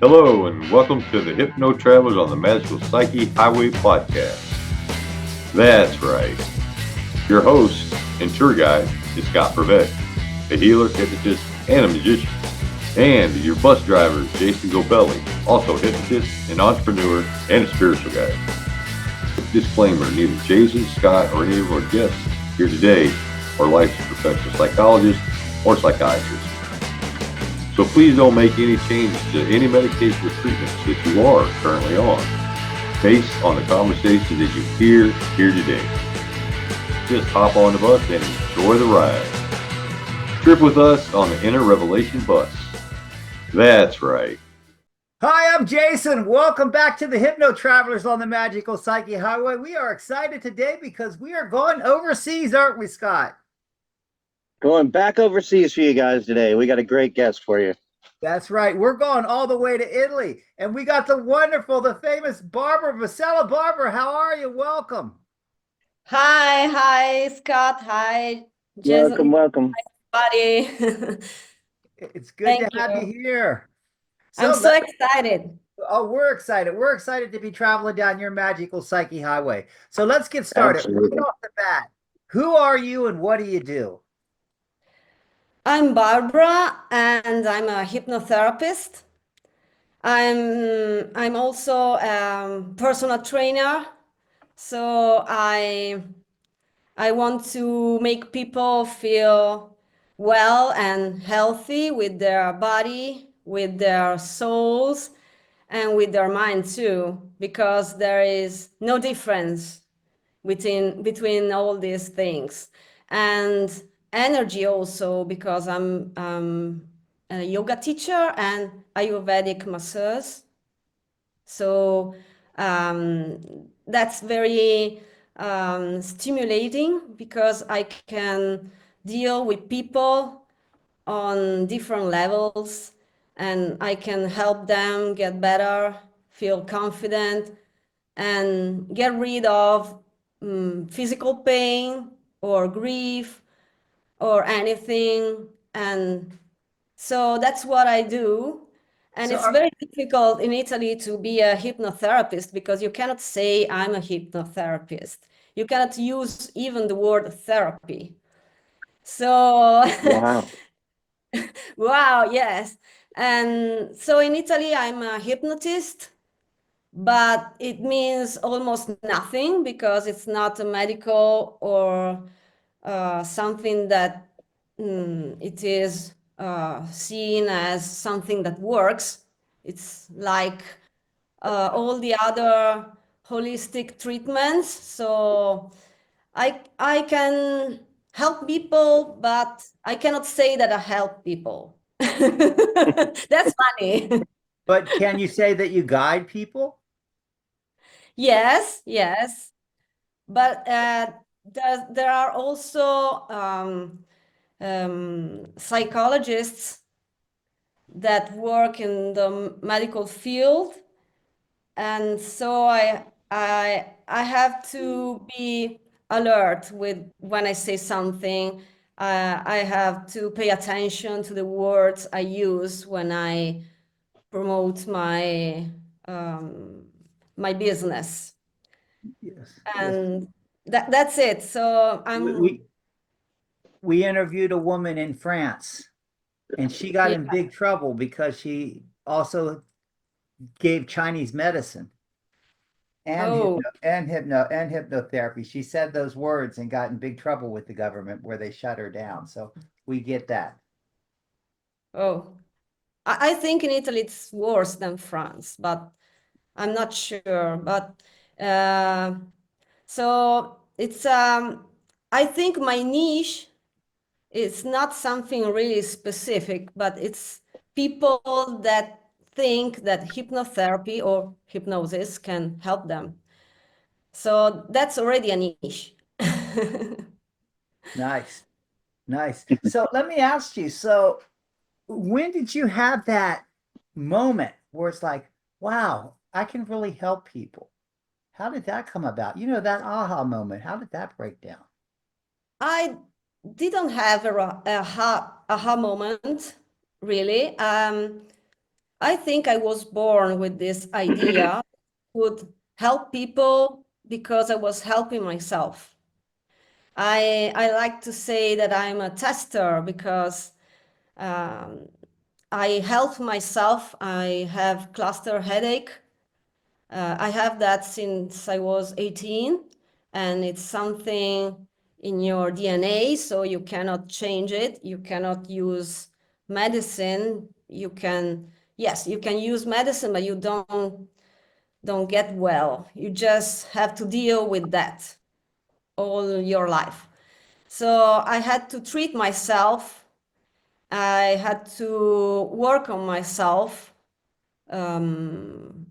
Hello, and welcome to the Hypno Travelers on the Magical Psyche Highway podcast. That's right. Your host and tour guide is Scott Prevett, a healer, hypnotist, and a magician. And your bus driver is Jason Gobelli, also a hypnotist, an entrepreneur, and a spiritual guide. Disclaimer, neither Jason, Scott, or any of our guests here today are licensed professional psychologists or psychiatrists. So please don't make any changes to any medication or treatments that you are currently on based on the conversation that you hear here today. Just hop on the bus and enjoy the ride. Trip with us on the Inner Revelation bus. That's right. Hi, I'm Jason. Welcome back to the Hypno Travelers on the Magical Psyche Highway. We are excited today because we are going overseas, aren't we, Scott? Going back overseas for you guys today. We got a great guest for you. That's right. We're going all the way to Italy. And we got the wonderful, the famous Barbara Bisello. Barbara, how are you? Welcome. Hi, Scott. Hi, Jason. Welcome. Buddy. It's good to have you here. I'm so excited. Oh, we're excited. We're excited to be traveling down your magical Psyche Highway. So let's get started. Absolutely. Right off the bat, who are you and what do you do? I'm Barbara, and I'm a hypnotherapist. I'm also a personal trainer, so I want to make people feel well and healthy with their body, with their souls, and with their mind too, because there is no difference between all these things. And energy also, because I'm a yoga teacher and ayurvedic masseuse. So that's very stimulating because I can deal with people on different levels and I can help them get better, feel confident, and get rid of physical pain or grief or anything. And so that's what I do. And it's very difficult in Italy to be a hypnotherapist because you cannot say I'm a hypnotherapist. You cannot use even the word therapy. So, Wow. wow, yes. And so in Italy, I'm a hypnotist, but it means almost nothing because it's not a medical or something that it is seen as something that works. It's like all the other holistic treatments. So I can help people, but I cannot say that I help people. That's funny. But can you say that you guide people? Yes. But there are also psychologists that work in the medical field, and so I have to be alert with when I say something. I have to pay attention to the words I use when I promote my business, Yes. and that's it. So We interviewed a woman in France and she got yeah. in big trouble because she also gave Chinese medicine and Oh, hypnotherapy. She said those words and got in big trouble with the government where they shut her down. So we get that. oh. I think in Italy it's worse than France, but I'm not sure. But uh, so it's I think my niche is not something really specific, but it's people that think that hypnotherapy or hypnosis can help them. So that's already a niche. Nice. Nice. So let me ask you, so when did you have that moment where it's like, wow, I can really help people? How did that come about? You know, that aha moment, how did that break down? I didn't have a aha moment, really. I think I was born with this idea would help people because I was helping myself. I like to say that I'm a tester because um, I help myself. I have cluster headache. I have that since I was 18, and it's something in your DNA, so you cannot change it. You cannot use medicine. You can, yes, you can use medicine, but you don't get well. You just have to deal with that all your life. So I had to treat myself. I had to work on myself, um,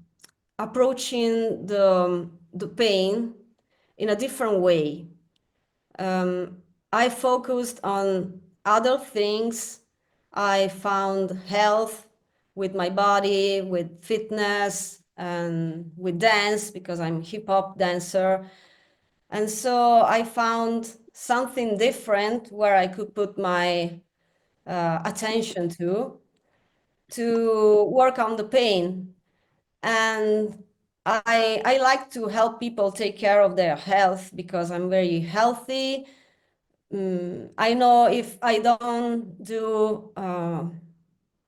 approaching the pain in a different way. Um, I focused on other things. I found health with my body, with fitness, and with dance because I'm hip hop dancer. And so I found something different where I could put my attention to work on the pain. And I like to help people take care of their health because I'm very healthy. I know if I don't do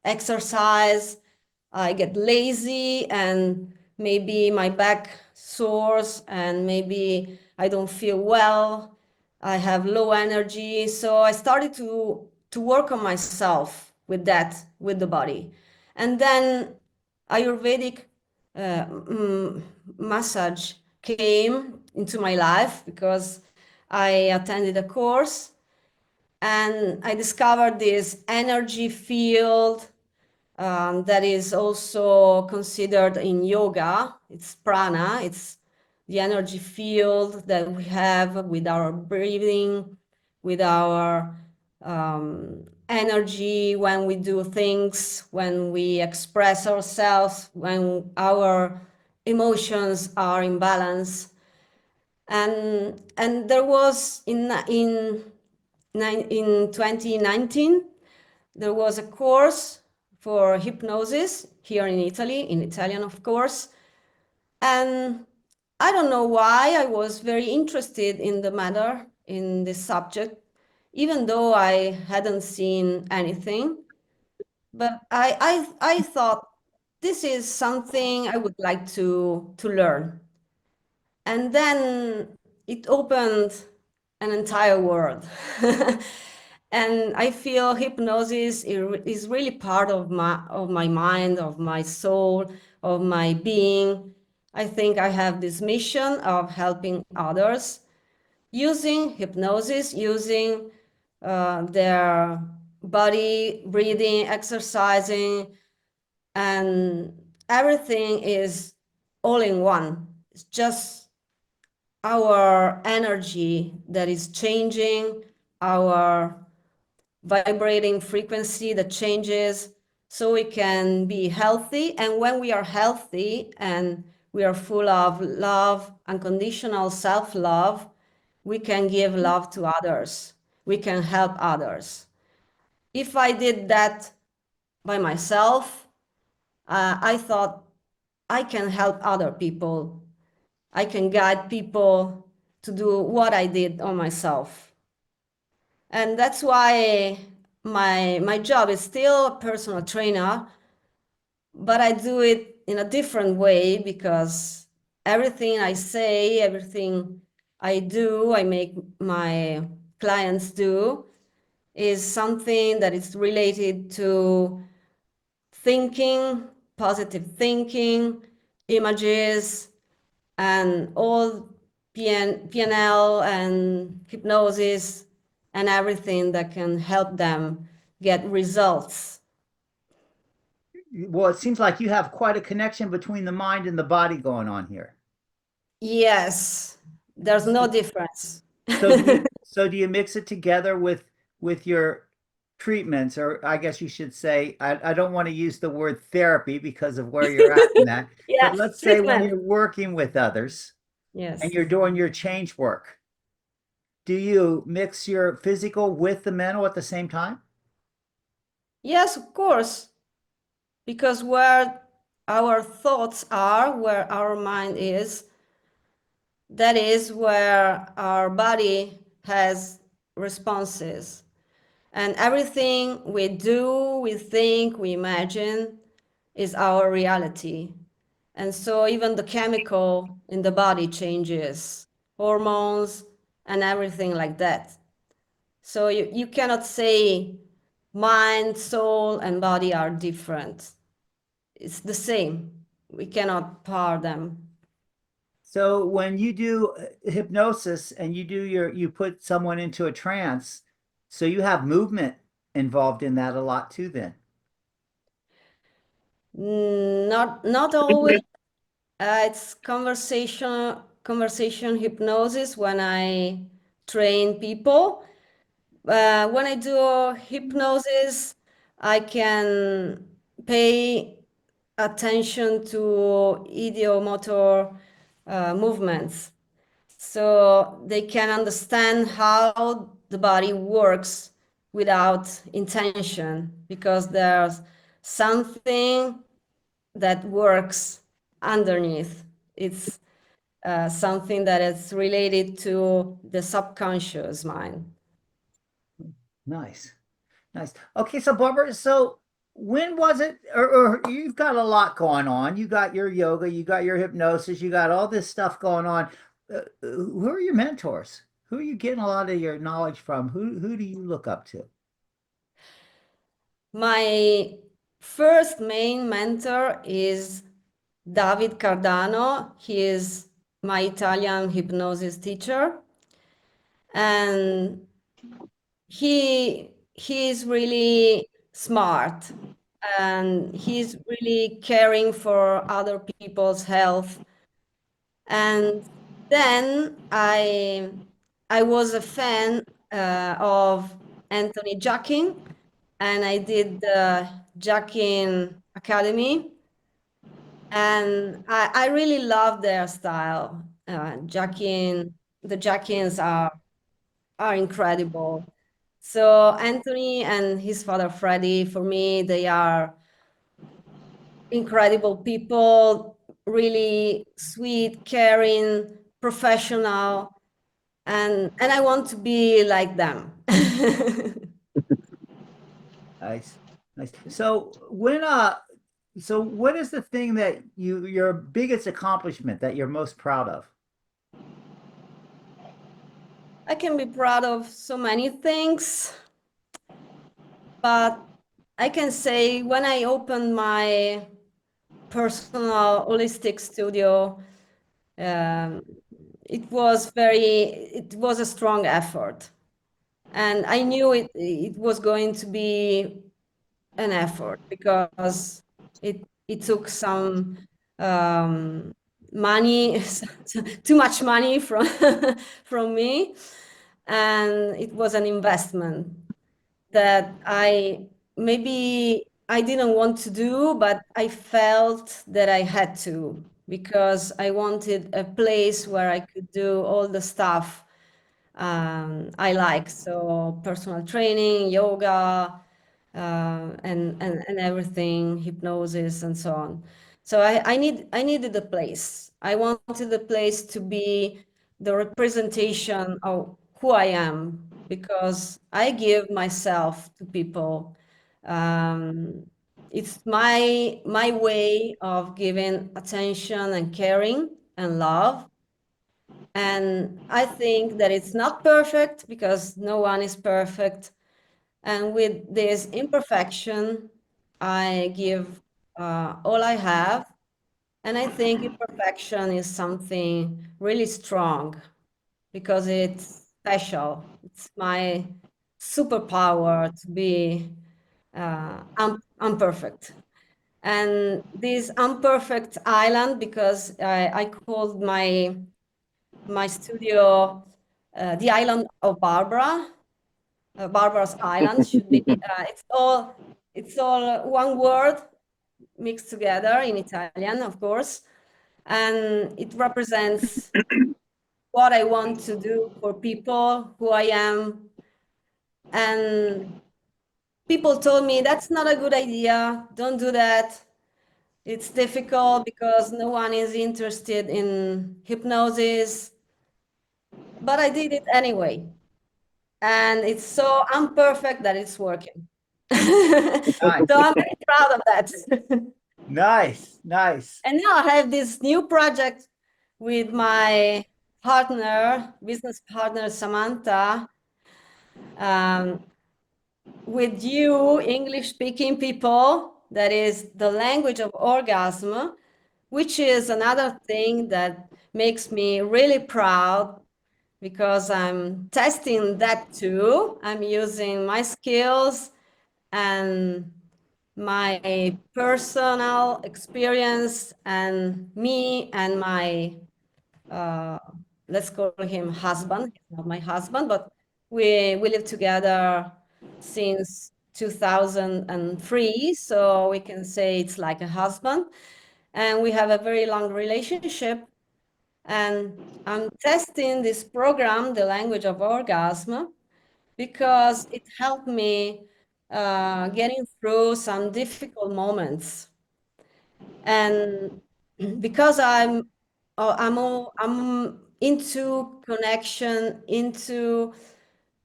exercise, I get lazy and maybe my back sores and maybe I don't feel well. I have low energy. So I started to work on myself with that, with the body. And then Ayurvedic massage came into my life because I attended a course and I discovered this energy field that is also considered in yoga. It's prana, it's the energy field that we have with our breathing, with our energy when we do things, when we express ourselves, when our emotions are in balance. And there was in 2019 there was a course for hypnosis here in Italy, in Italian, of course. And I don't know why I was very interested in the matter, in this subject, even though I hadn't seen anything. But I thought this is something I would like to learn. And then it opened an entire world. And I feel hypnosis is really part of my mind, of my soul, of my being. I think I have this mission of helping others using hypnosis, using their body, breathing, exercising, and everything is all in one. It's just our energy that is changing, our vibrating frequency that changes so we can be healthy. And when we are healthy and we are full of love, unconditional self-love, we can give love to others. We can help others. If I did that by myself, I thought I can help other people. I can guide people to do what I did on myself. And that's why my job is still a personal trainer, but I do it in a different way because everything I say, everything I do, I make my clients do, is something that is related to thinking, positive thinking, images, and all PNL and hypnosis and everything that can help them get results. Well, it seems like you have quite a connection between the mind and the body going on here. Yes, there's no difference. So do you mix it together with your treatments, or I guess you should say, I don't want to use the word therapy because of where you're at in that, Yeah, but let's say when treatment. you're working with others and Yes. you're doing your change work, do you mix your physical with the mental at the same time? Yes, of course. because where our thoughts are, where our mind is, that is where our body has responses. And everything we do, we think, we imagine is our reality. And so even the chemical in the body changes, hormones and everything like that. So you cannot say mind, soul, and body are different. It's the same. We cannot par them. So when you do hypnosis and you put someone into a trance, so you have movement involved in that a lot too then. Not always. It's conversation hypnosis when I train people. When I do hypnosis, I can pay attention to idiomotor movements, so they can understand how the body works without intention, because there's something that works underneath. It's something that is related to the subconscious mind. Nice. Nice. Okay, so Barbara, so when was it, or you've got a lot going on. You got your yoga, you got your hypnosis, you got all this stuff going on. Who are your mentors? Who are you getting a lot of your knowledge from? Who do you look up to? My first main mentor is David Cardano. He is my Italian hypnosis teacher. And he is really smart, and he's really caring for other people's health. And then I was a fan of Anthony Jackin, and I did the Jackin Academy, and I really love their style. Jackin, the Jackins are incredible. So Anthony and his father Freddie, for me, they are incredible people, really sweet, caring, professional, and I want to be like them. Nice. Nice. So what is the thing that your biggest accomplishment that you're most proud of? I can be proud of so many things, but I can say when I opened my personal holistic studio, um, it was a strong effort, and I knew it was going to be an effort because it took some money, too much money from from me, and it was an investment that I didn't want to do, but I felt that I had to, because I wanted a place where I could do all the stuff I like. So personal training, yoga, and everything, hypnosis and so on. So I needed a place. I wanted the place to be the representation of who I am, because I give myself to people. Um, it's my way of giving attention and caring and love. And I think that it's not perfect, because no one is perfect. And with this imperfection, I give all I have. And I think imperfection is something really strong, because it's special. It's my superpower to be unperfect. And this unperfect island, because I called my studio the island of Barbara. Barbara's island should be. It's all one word mixed together in Italian, of course, and it represents what I want to do for people, who I am, and people told me that's not a good idea. Don't do that. It's difficult because no one is interested in hypnosis. But I did it anyway. And it's so imperfect that it's working. Nice. So I'm very proud of that. Nice. Nice. And now I have this new project with my partner, business partner, Samantha, um, with you English speaking people. That is the language of orgasm, which is another thing that makes me really proud because I'm testing that too. I'm using my skills and my personal experience and me and my uh, let's call him husband. He's not my husband, but we live together since 2003, so we can say it's like a husband, and we have a very long relationship. And I'm testing this program, the language of orgasm, because it helped me getting through some difficult moments. And because I'm into connection, into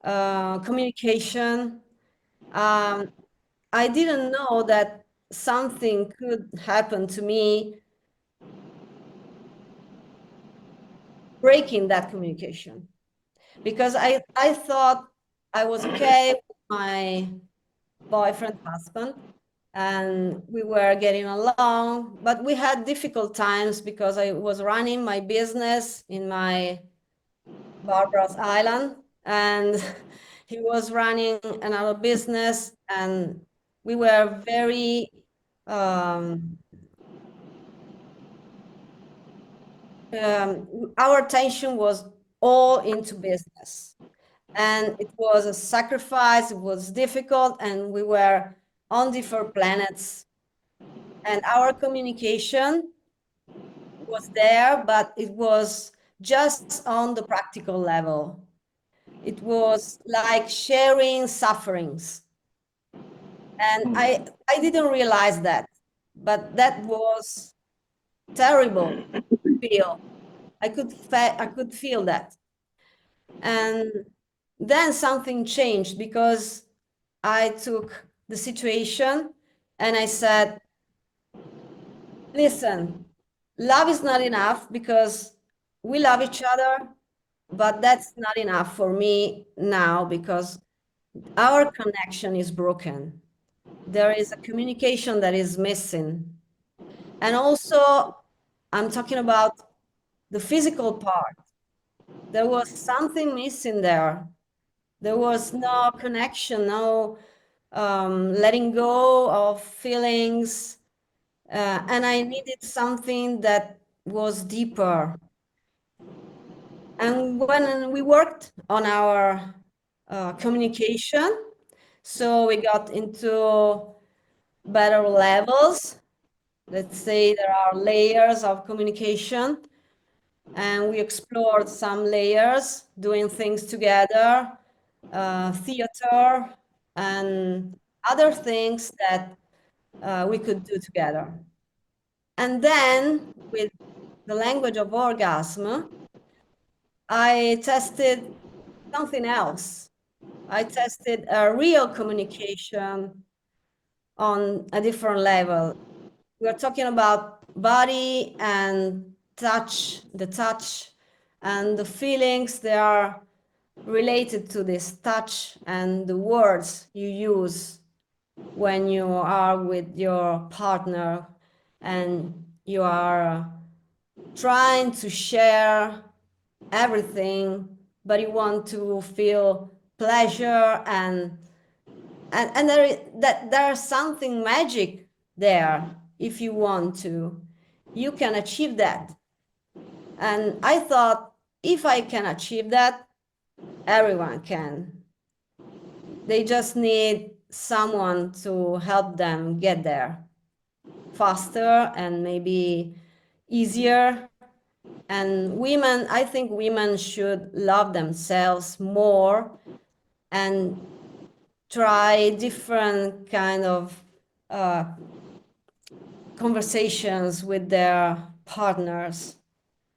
communication, um, I didn't know that something could happen to me breaking that communication. Because I thought I was okay with my boyfriend, husband, and we were getting along, but we had difficult times because I was running my business in my Barbara's Island, and he was running another business, and we were very our attention was all into business, and it was a sacrifice. It was difficult, and we were on different planets, and our communication was there, but it was just on the practical level. It was like sharing sufferings. And I didn't realize that, but that was terrible to feel. I could feel that. And then something changed because I took the situation and I said, listen, love is not enough because we love each other, but that's not enough for me now because our connection is broken. There is a communication that is missing. And also, I'm talking about the physical part. There was something missing there. There was no connection, no letting go of feelings. And I needed something that was deeper. And when we worked on our communication, so we got into better levels. Let's say there are layers of communication, and we explored some layers, doing things together, theater, and other things that we could do together. And then with the language of orgasm, I tested something else. I tested a real communication on a different level. We're talking about body and touch, the touch and the feelings they are related to this touch and the words you use when you are with your partner and you are trying to share everything, but you want to feel pleasure and there's something magic there. If you want to, you can achieve that. And I thought, if I can achieve that, everyone can. They just need someone to help them get there faster and maybe easier. And women, I think women should love themselves more and try different kind of conversations with their partners,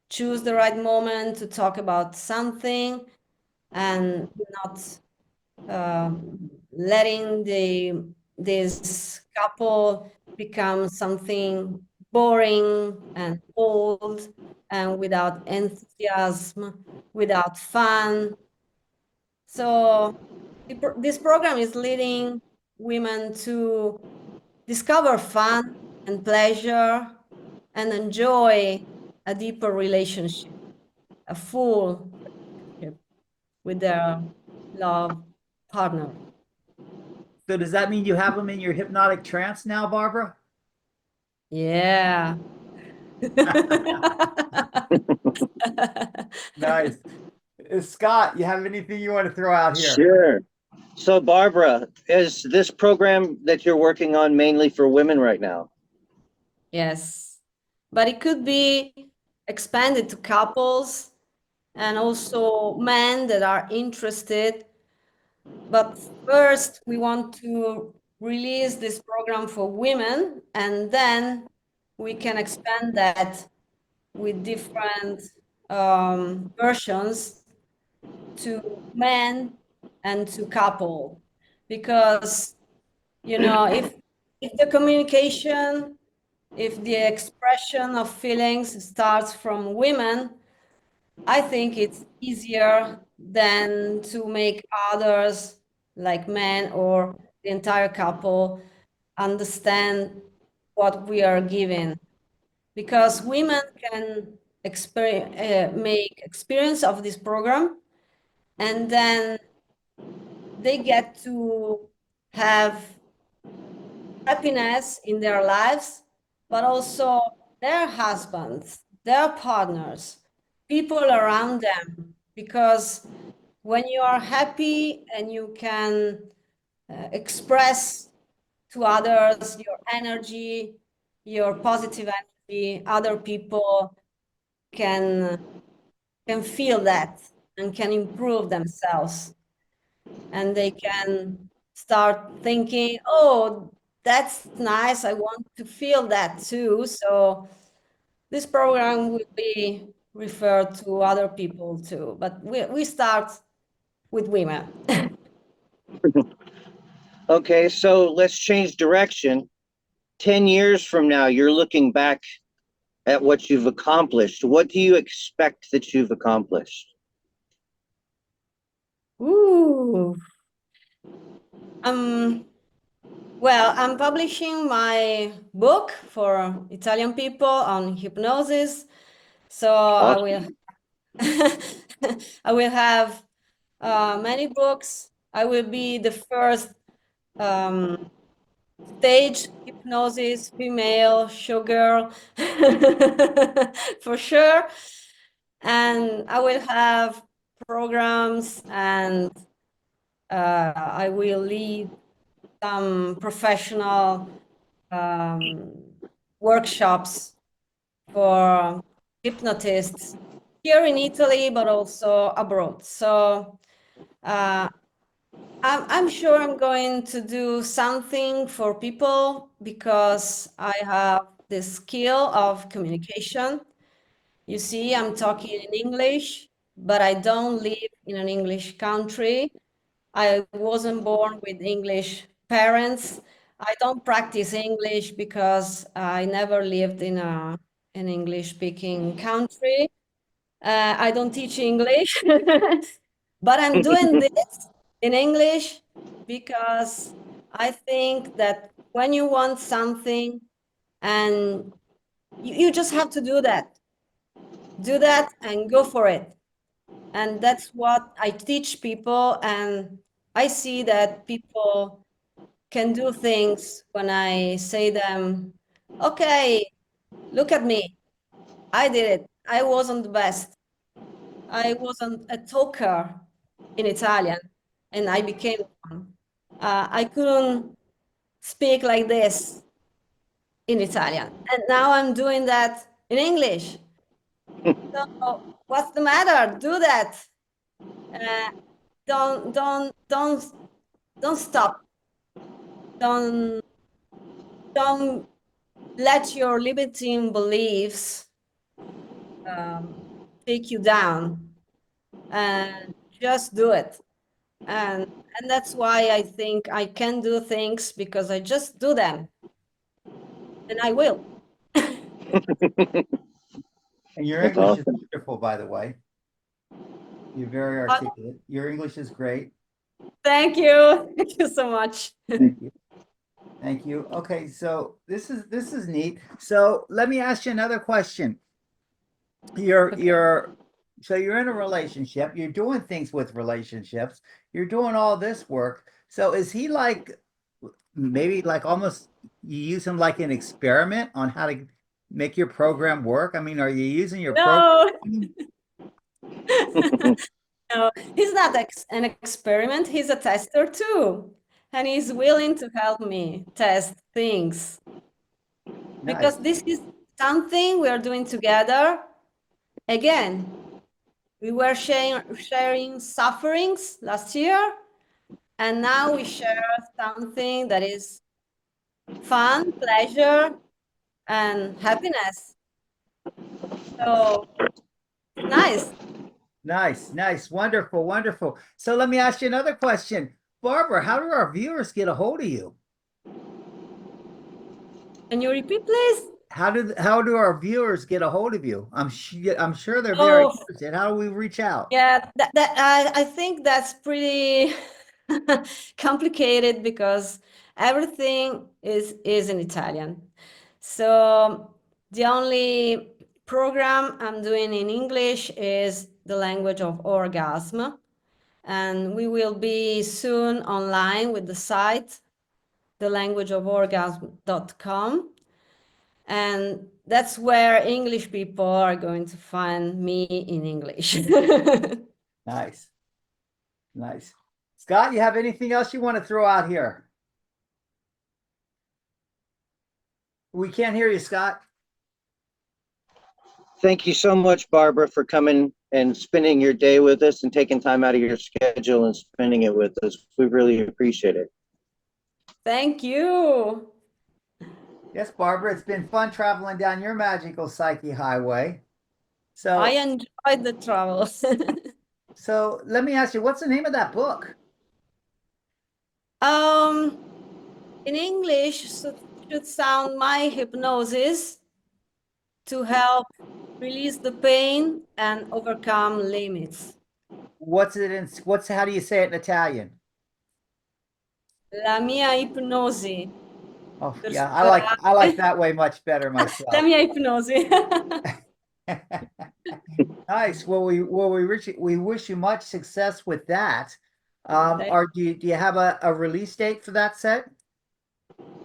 choose the right moment to talk about something, and not letting this couple become something boring and old and without enthusiasm, without fun. So this program is leading women to discover fun and pleasure and enjoy a deeper relationship, a full relationship with their love partner. So does that mean you have them in your hypnotic trance now, Barbara? Yeah. Nice. Scott, you have anything you want to throw out here? Sure. So, Barbara, is this program that you're working on mainly for women right now? Yes. But it could be expanded to couples and also men that are interested. But first, we want to release this program for women, and then we can expand that with different versions to men and to couple. Because, if the communication, if the expression of feelings starts from women, I think it's easier than to make others, like men or the entire couple, understand what we are giving. Because women can make experience of this program, and then they get to have happiness in their lives, but also their husbands, their partners, people around them. Because when you are happy and you can express to others your energy, your positive energy, other people can can feel that and can improve themselves, and they can start thinking, oh, that's nice, I want to feel that too. So this program will be referred to other people too, but we start with women. Okay, so let's change direction. 10 years from now, you're looking back at what you've accomplished. What do you expect that you've accomplished? Ooh. Well, I'm publishing my book for Italian people on hypnosis. So I will Awesome. I will have many books. I will be the first stage hypnosis female showgirl for sure. And I will have programs, and I will lead some professional workshops for hypnotists here in Italy, but also abroad. So I'm sure I'm going to do something for people because I have the skill of communication. You see, I'm talking in English, but I don't live in an English country. I wasn't born with English parents. I don't practice English because I never lived in an English-speaking country. I don't teach English, but I'm doing this in English because I think that when you want something and you just have to do that and go for it. And that's what I teach people. And I see that people can do things when I say them, okay, look at me. I did it. I wasn't the best. I wasn't a talker in Italian, and I became one. I couldn't speak like this in Italian, and now I'm doing that in English. So what's the matter? Do that. Uh, don't don't stop. Don't don't let your limiting beliefs take you down, and just do it. And that's why I think I can do things, because I just do them, and I will. And your That's English is awesome. wonderful, by the way. You're very Uh, articulate. Your English is great. Thank you. Thank you so much. Thank you. Thank you. Okay, so this is neat. So let me ask you another question. You're so you're in a relationship, you're doing things with relationships, you're doing all this work. So is he like maybe like almost you use him like an experiment on how to make your program work? I mean, are you using your program? No, no, he's not an experiment. He's a tester too. And he's willing to help me test things, because Nice, this is something we are doing together. Again, we were sharing sufferings last year, and now we share something that is fun, pleasure, and happiness. So it's nice. nice, wonderful, wonderful. So let me ask you another question. Barbara, how do our viewers get a hold of you? Can you repeat, please? How do our viewers get a hold of you? I'm sure they're very Oh, interested. How do we reach out? yeah, I think that's pretty complicated, because everything is in Italian. So the only program I'm doing in English is the language of orgasm, and we will be soon online with the site, thelanguageoforgasm.com, and that's where English people are going to find me in English. Nice. Nice. Scott, you have anything else you want to throw out here? We can't hear you, Scott. Thank you so much, Barbara, for coming and spending your day with us and taking time out of your schedule and spending it with us. We really appreciate it. Thank you. Yes, Barbara, it's been fun traveling down your magical psyche highway. I So, enjoyed the travels. so let me ask you, what's the name of that book? um, in English, should sound My Hypnosis to help release the pain and overcome limits. How do you say it in Italian? La mia ipnosi Oh, per yeah, I like superare. that way much better La myself. mia ipnosi. Nice. We wish you much success with that. Do you have a release date for that set?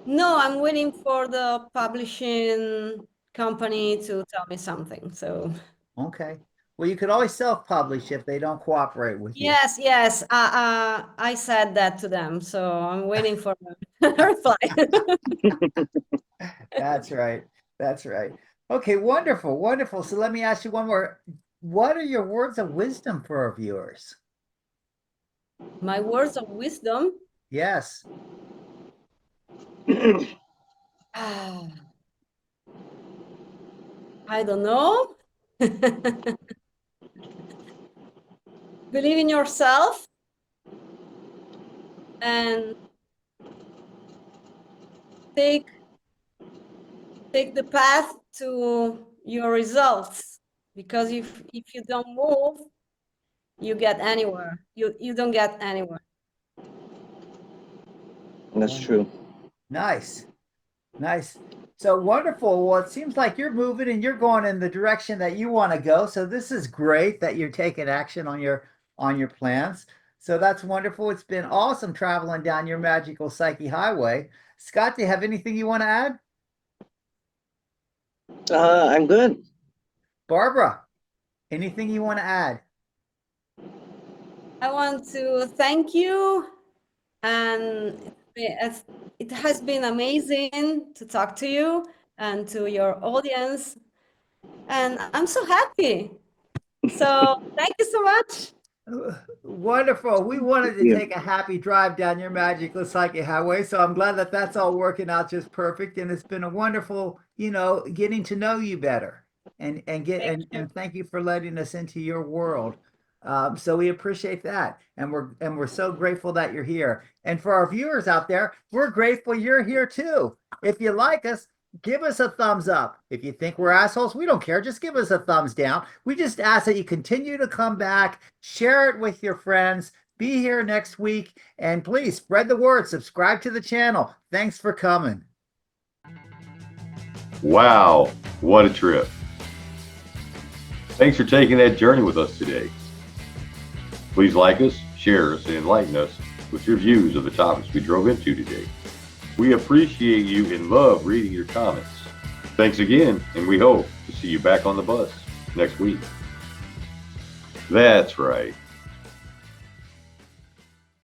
No, I'm waiting for the publishing company to tell me something. So Okay. Well, you could always self-publish if they don't cooperate with you. yes, yes, I said that to them. So I'm waiting for a reply. That's right. That's right. Okay, wonderful, wonderful. So let me ask you one more. What are your words of wisdom for our viewers? My words of wisdom. Yes. Ah, I don't know. Believe in yourself and take take the path to your results. Because if you don't move, you get anywhere. You don't get anywhere. That's true. Nice. Nice. So wonderful. Well, it seems like you're moving and you're going in the direction that you want to go. So this is great that you're taking action on your plans. So that's wonderful. It's been awesome traveling down your magical psyche highway. Scott, do you have anything you want to add? I'm good. Barbara, anything you want to add? I want to thank you, and it has been amazing to talk to you and to your audience, and I'm so happy. So thank you so much. Wonderful. We wanted to take a happy drive down your magical psychic highway, so I'm glad that that's all working out just perfect. And it's been a wonderful, getting to know you better, and thank you for letting us into your world. So we appreciate that, and we're so grateful that you're here. And for our viewers out there, we're grateful you're here too. If you like us, give us a thumbs up. If you think we're assholes, we don't care. Just give us a thumbs down. We just ask that you continue to come back, share it with your friends, be here next week, and please spread the word. Subscribe to the channel. Thanks for coming. Wow, what a trip. Thanks for taking that journey with us today. Please like us, share us, and enlighten us with your views of the topics we drove into today. We appreciate you and love reading your comments. Thanks again, and we hope to see you back on the bus next week. That's right.